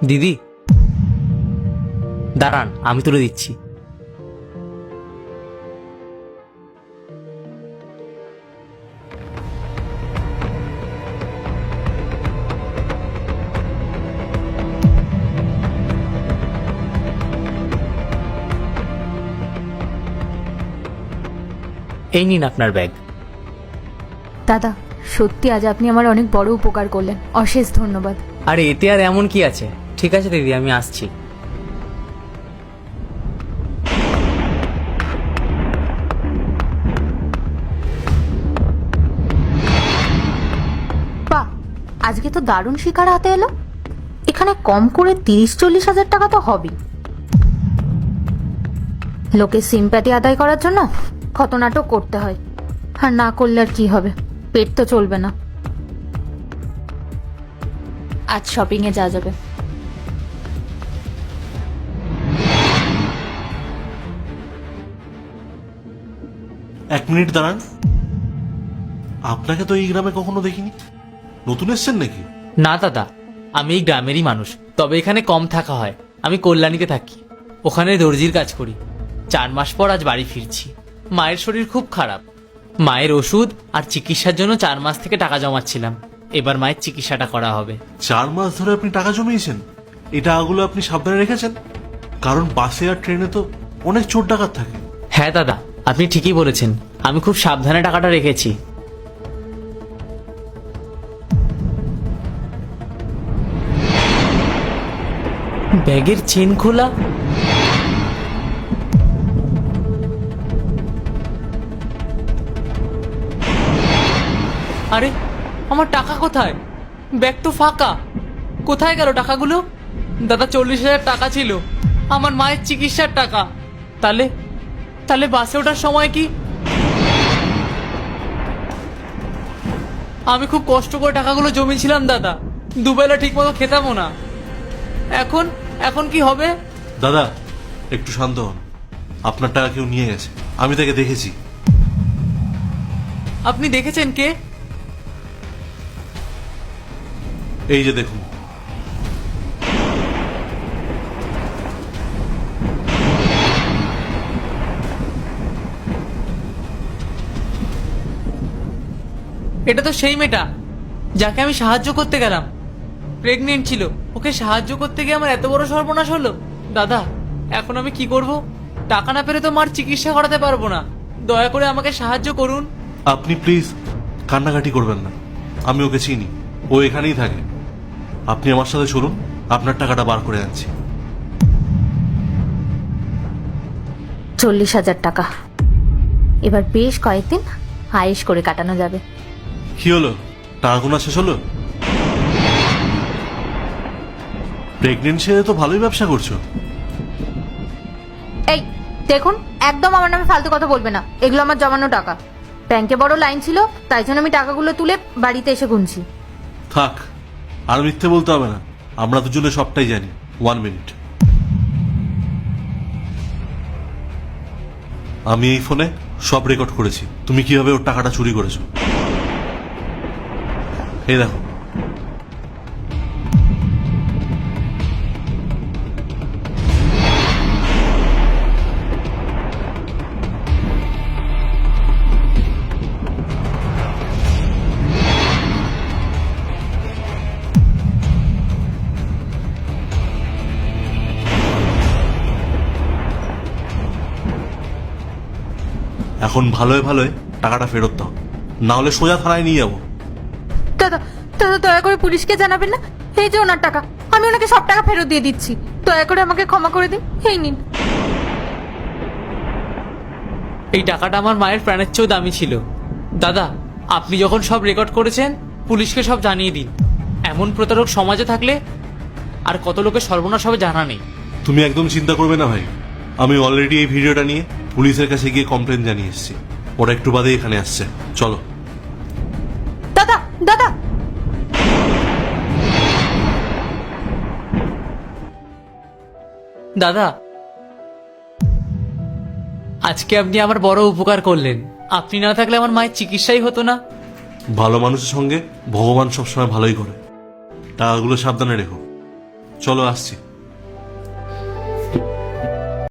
দিদি দাঁড়ান, আমি তুলে দিচ্ছি। এই নিন আপনার ব্যাগ। দাদা, সত্যি আজ আপনি আমার অনেক বড় উপকার করলেন, অশেষ ধন্যবাদ। আরে এতে আর এমন কি আছে? ঠিক আছে দিদি, আমি আসছি। বাহ, আজকে তো দারুণ শিকার হাতে এলো। এখানে কম করে 30-40 হাজার টাকা তো হবেই। লোকের সিম্প্যাথি আদায় করার জন্য কত নাটক করতে হয়, আর না করলে আর কি হবে, পেট তো চলবে না। আজ শপিং এ যা যাবে। এক মিনিট দাঁড়ান, আপনাকে তো এই গ্রামে কখনো দেখিনি। নতুন এসছেন নাকি? না দাদা, আমি এই গ্রামেরই মানুষ, তবে এখানে কম থাকা হয়। আমি কল্যাণীতে থাকি, ওখানে দর্জির কাজ করি। 4 মাস পর আজ বাড়ি ফিরছি। মায়ের শরীর খুব খারাপ। মায়ের ওষুধ আর চিকিৎসার জন্য 4 মাস থেকে টাকা জমাচ্ছিলাম। এবার মায়ের চিকিৎসাটা করা হবে। 4 মাস ধরে আপনি টাকা জমিয়েছেন? এই টাকাগুলো আপনি সাবধানে রেখেছেন? কারণ বাসে আর ট্রেনে তো অনেক চোর ডাকাত থাকে। হ্যাঁ দাদা, আপনি ঠিকই বলেছেন, আমি খুব সাবধানে টাকাটা রেখেছি। ব্যাগের চেন খোলা। আরে আমার টাকা কোথায়? ব্যাগ তো ফাঁকা। কোথায় গেল টাকাগুলো? দাদা 40,000 টাকা ছিল, আমার মায়ের চিকিৎসার টাকা। তাহলে তাহলে বাসে ওঠার সময় কি? আমি খুব কষ্ট করে টাকাগুলো জমিয়েছিলাম দাদা, দুবেলা ঠিক মতো খেতামও না। এখন এখন কি হবে? দাদা একটু শান্ত হন, আপনার টাকা কেউ নিয়ে গেছে, আমি তাকে দেখেছি। আপনি দেখেছেন? কে? এই যে দেখুন। এটা তো সেই মেয়েটা যাকে আমি সাহায্য করতে গেলাম। প্রেগনেন্ট ছিল, ওকে সাহায্য করতে গিয়ে আমার এত বড় সর্বনাশ হলো। দাদা এখন আমি কি করব? টাকা না পেলে তো মার চিকিৎসা করাতে পারবো না। দয়া করে আমাকে সাহায্য করুন। আপনি প্লিজ কান্নাকাটি করবেন না, আমি ওকে চিনি, ও এখানেই থাকে। আপনি আমার সাথে চলুন, আপনার টাকাটা বার করে আনছি। 40,000 টাকা এবার বেশ কয়েকদিন আয়েশ করে কাটানো যাবে। কি হলো, টাকা গোনা শেষ হলো? প্রেগনেন্ট ছেলে তো ভালোই ব্যবসা করছো। এই দেখুন, একদম আমার নামে ফালতু কথা বলবে না। এগুলো আমার জমানো টাকা। ব্যাংকে বড় লাইন ছিল, তাই জন্য আমি টাকাগুলো তুলে বাড়িতে এসে গুনছি। থাক, আর মিথ্যে বলতে হবে না, আমরা দুজনে সবটাই জানি। 1 মিনিট, আমি এই ফোনে সব রেকর্ড করেছি, তুমি কিভাবে ওর টাকাটা চুরি করেছো। এই দেখো। এখন ভালোই ভালোই টাকাটা ফেরত দাও, না হলে সোজা থানায় নিয়ে যাবো। দাদা দাদা, দয়া করে পুলিশকে জানাবেন না। এই যে ওনার টাকা, আমি ওনাকে সব টাকা ফেরত দিয়ে দিচ্ছি। দয়া করে আমাকে ক্ষমা করে দিন। এই নিন। এই টাকাটা আমার মায়ের প্রাণের চেয়েও দামি ছিল। দাদা আপনি যখন সব রেকর্ড করেছেন, পুলিশকে সব জানিয়ে দিন। এমন প্রতারক সমাজে থাকলে আর কত লোকের সর্বনাশ হবে জানা নেই। তুমি একদম চিন্তা করবে না ভাই, আমি অলরেডি এই ভিডিওটা নিয়ে পুলিশের কাছে গিয়ে কমপ্লেন জানিয়ে এসেছি। ওরা একটু বাদে এখানে আসছে, চলো। দাদা দাদা, দাদা আজকে আপনি আমার বড় উপকার করলেন। আপনি না থাকলে আমার মায়ের চিকিৎসাই হতো না। ভালো মানুষের সঙ্গে ভগবান সবসময় ভালোই করে। টাকাগুলো সাবধানে রেখো। চলো আসছি।